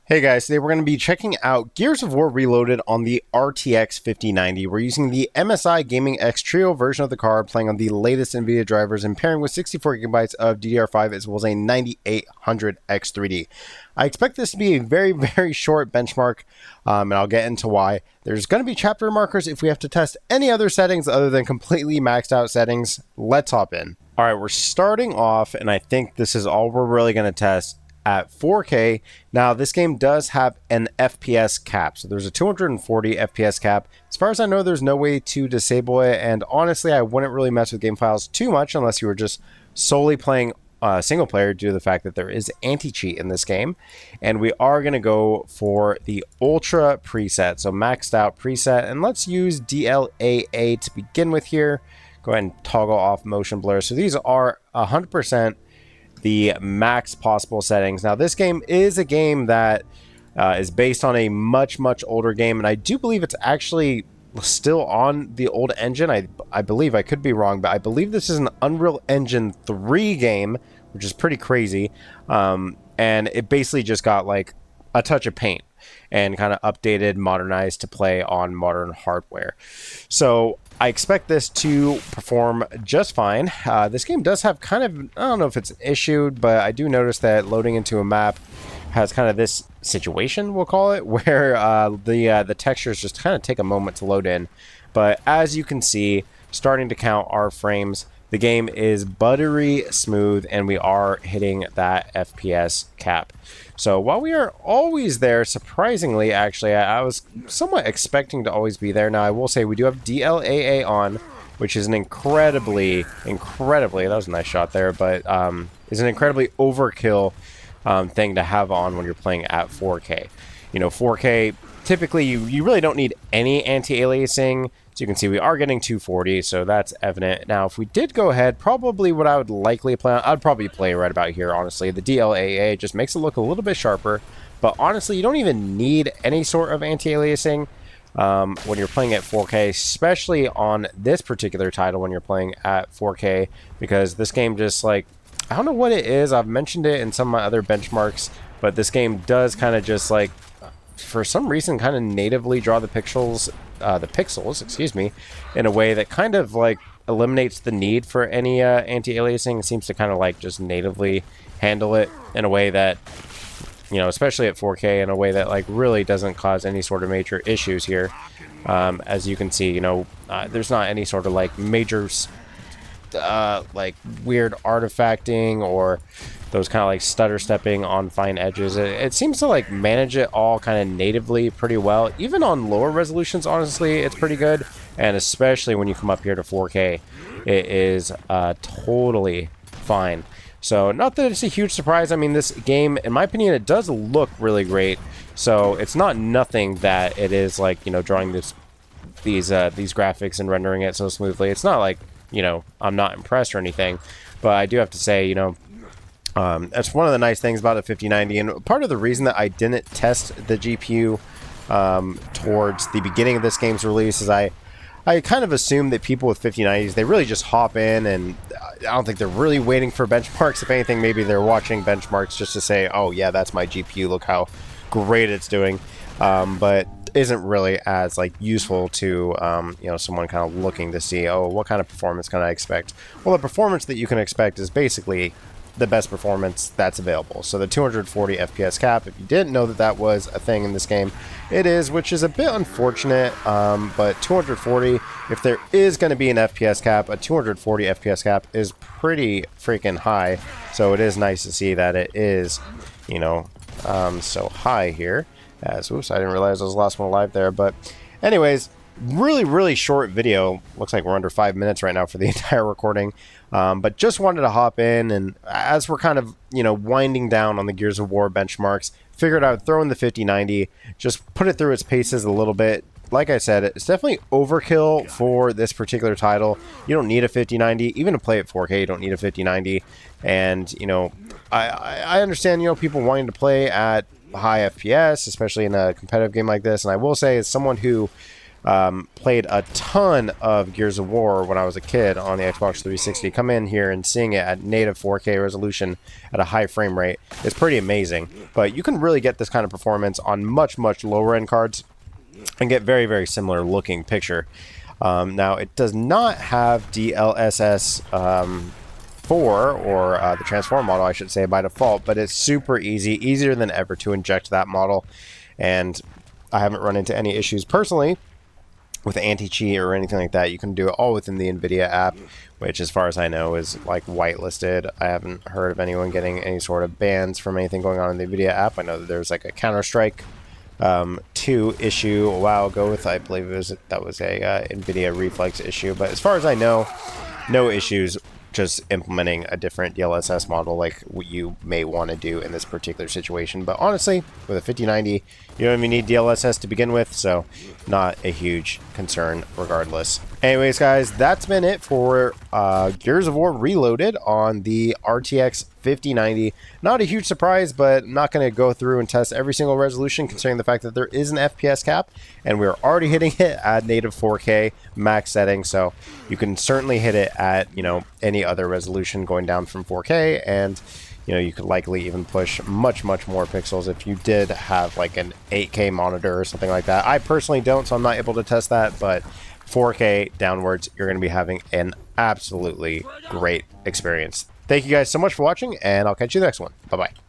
Hey guys, today we're going to be checking out Gears of War Reloaded on the RTX 5090. We're using the MSI Gaming X Trio version of the card, playing on the latest NVIDIA drivers and pairing with 64GB of DDR5 as well as a 9800X3D. I expect this to be a very short benchmark, and I'll get into why. There's going to be chapter markers if we have to test any other settings other than completely maxed out settings. Let's hop in. Alright, we're starting off, and I think this is all we're really going to test at 4K. Now, this game does have an FPS cap, so there's a 240 FPS cap. As far as I know, there's no way to disable it, and honestly, I wouldn't really mess with game files too much unless you were just solely playing single player due to the fact that there is anti-cheat in this game. And we are going to go for the Ultra preset, so maxed out preset, and let's use DLAA to begin with here. Go ahead and toggle off motion blur. So these are 100% the max possible settings. Now, this game is a game that is based on a much older game, and I do believe it's actually still on the old engine. I believe, I could be wrong, but I believe this is an Unreal Engine 3 game, which is pretty crazy. And it basically just got like a touch of paint and kind of updated, modernized to play on modern hardware. So I expect this to perform just fine. This game does have kind of, I don't know if it's issued, but I do notice that loading into a map has kind of this situation, we'll call it, where the textures just kind of take a moment to load in. But as you can see, starting to count our frames, the game is buttery smooth, and we are hitting that FPS cap. So while we are always there, surprisingly, actually, I was somewhat expecting to always be there. Now, I will say we do have DLAA on, which is an incredibly, that was a nice shot there, but is an incredibly overkill thing to have on when you're playing at 4K. You know, 4K, typically you really don't need any anti-aliasing. So you can see we are getting 240, so that's evident. Now, if we did go ahead, probably what I would likely play on, I'd probably play right about here, honestly. The DLAA just makes it look a little bit sharper, but honestly, you don't even need any sort of anti-aliasing when you're playing at 4K, especially on this particular title when you're playing at 4K, because this game just, like, I don't know what it is. I've mentioned it in some of my other benchmarks, but this game does kind of just, like, for some reason, kind of natively draw the pixels, excuse me, in a way that kind of like eliminates the need for any anti-aliasing. It seems to kind of like just natively handle it in a way that, you know, especially at 4K, in a way that like really doesn't cause any sort of major issues here. As you can see, you know, there's not any sort of like major like weird artifacting or those kind of like stutter stepping on fine edges. It seems to like manage it all kind of natively pretty well. Even on lower resolutions, honestly, it's pretty good. And especially when you come up here to 4K, it is totally fine. So not that it's a huge surprise. I mean, this game, in my opinion, it does look really great. So it's not nothing that it is like, you know, drawing these graphics and rendering it so smoothly. It's not like, you know, I'm not impressed or anything. But I do have to say, you know, that's one of the nice things about a 5090, and part of the reason that I didn't test the GPU towards the beginning of this game's release is I kind of assumed that people with 5090s, they really just hop in, and I don't think they're really waiting for benchmarks. If anything, maybe they're watching benchmarks just to say, oh yeah, that's my GPU, look how great it's doing, but isn't really as like useful to you know, someone kind of looking to see, oh, what kind of performance can I expect? Well, the performance that you can expect is basically the best performance that's available. So the 240 FPS cap, if you didn't know that that was a thing in this game, it is, which is a bit unfortunate, but 240, if there is going to be an FPS cap, a 240 FPS cap is pretty freaking high. So it is nice to see that it is, you know, so high here. As, oops, I didn't realize I was the last one alive there. But anyways, really short video. Looks like we're under 5 minutes right now for the entire recording. But just wanted to hop in, and as we're kind of, you know, winding down on the Gears of War benchmarks, figured I would throw in the 5090, just put it through its paces a little bit. Like I said, it's definitely overkill for this particular title. You don't need a 5090. Even to play at 4K, you don't need a 5090. And, you know, I understand, you know, people wanting to play at high FPS, especially in a competitive game like this. And I will say, as someone who Played a ton of Gears of War when I was a kid on the Xbox 360. Come in here and seeing it at native 4K resolution at a high frame rate is pretty amazing. But you can really get this kind of performance on much, much lower end cards and get very, very similar looking picture. Now, it does not have DLSS 4, or the transform model, I should say, by default, but it's super easy, easier than ever to inject that model, and I haven't run into any issues personally with anti-cheat or anything like that. You can do it all within the NVIDIA app, which as far as I know is like whitelisted. I haven't heard of anyone getting any sort of bans from anything going on in the NVIDIA app. I know that there's like a Counter-Strike 2 issue a while ago with, I believe that was a NVIDIA Reflex issue, but as far as I know, no issues. Just implementing a different DLSS model like what you may want to do in this particular situation. But honestly, with a 5090, you don't even need DLSS to begin with, so not a huge concern regardless. Anyways, guys, that's been it for Gears of War Reloaded on the RTX 5090. Not a huge surprise, but I'm not going to go through and test every single resolution considering the fact that there is an FPS cap, and we're already hitting it at native 4K max settings, so you can certainly hit it at, you know, any other resolution going down from 4K, and you know, you could likely even push much, much more pixels if you did have like an 8K monitor or something like that. I personally don't, so I'm not able to test that, but 4K downwards, you're going to be having an absolutely great experience. Thank you guys so much for watching, and I'll catch you in the next one. Bye-bye.